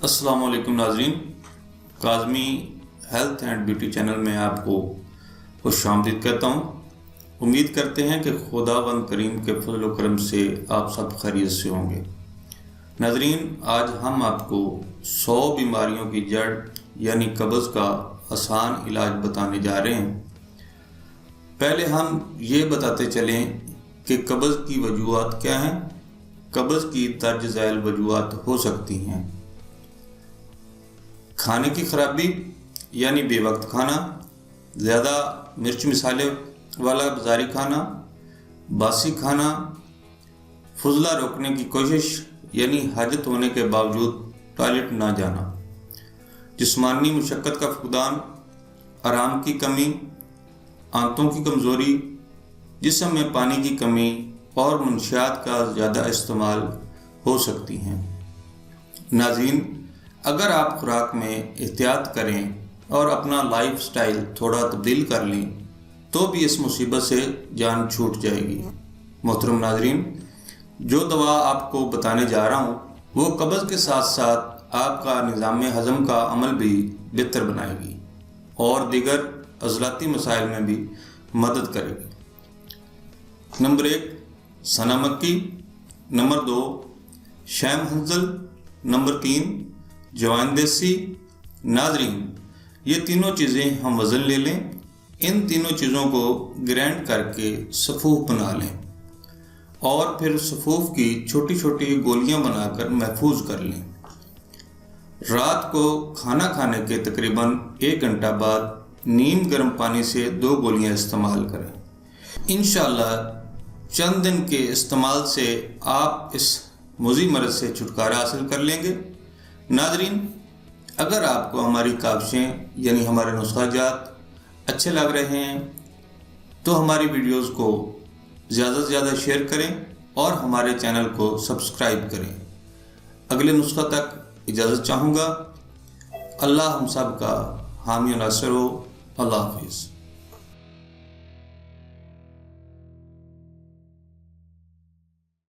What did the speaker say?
السلام علیکم ناظرین، Kazmi health and beauty channel میں آپ کو خوش آمدید کہتا ہوں۔ امید کرتے ہیں کہ خداوند کریم کے فضل و کرم سے آپ سب خیریت سے ہوں گے۔ ناظرین، آج ہم آپ کو 100 بیماریوں کی جڑ یعنی قبض کا آسان علاج بتانے جا رہے ہیں۔ پہلے ہم یہ بتاتے چلیں کہ قبض کی وجوہات کیا ہیں۔ قبض کی درج ذیل وجوہات ہو سکتی ہیں: کھانے کی خرابی یعنی بے وقت کھانا، زیادہ مرچ مسالے والا بازاری کھانا، باسی کھانا، فضلہ روکنے کی کوشش یعنی حاجت ہونے کے باوجود ٹوائلٹ نہ جانا، جسمانی مشقت کا فقدان، آرام کی کمی، آنتوں کی کمزوری، جسم میں پانی کی کمی اور منشیات کا زیادہ استعمال ہو سکتی ہیں۔ ناظرین، اگر آپ خوراک میں احتیاط کریں اور اپنا لائف سٹائل تھوڑا تبدیل کر لیں تو بھی اس مصیبت سے جان چھوٹ جائے گی۔ محترم ناظرین، جو دوا آپ کو بتانے جا رہا ہوں وہ قبض کے ساتھ ساتھ آپ کا نظام ہضم کا عمل بھی بہتر بنائے گی اور دیگر عضلاتی مسائل میں بھی مدد کرے گی۔ نمبر 1، سنا مکی۔ نمبر 2، شیم ہنزل۔ نمبر 3، جوائن دیسی۔ ناظرین، یہ تینوں چیزیں ہم وزن لے لیں، ان تینوں چیزوں کو گرینڈ کر کے صفوف بنا لیں اور پھر صفوف کی چھوٹی چھوٹی گولیاں بنا کر محفوظ کر لیں۔ رات کو کھانا کھانے کے تقریباً 1 گھنٹہ بعد نیم گرم پانی سے 2 گولیاں استعمال کریں۔ انشاءاللہ چند دن کے استعمال سے آپ اس مضر مرض سے چھٹکارا حاصل کر لیں گے۔ ناظرین، اگر آپ کو ہماری کاوشیں یعنی ہمارے نسخہ جات اچھے لگ رہے ہیں تو ہماری ویڈیوز کو زیادہ سے زیادہ شیئر کریں اور ہمارے چینل کو سبسکرائب کریں۔ اگلے نسخہ تک اجازت چاہوں گا۔ اللہ ہم سب کا حامی و ناصر ہو۔ اللہ حافظ۔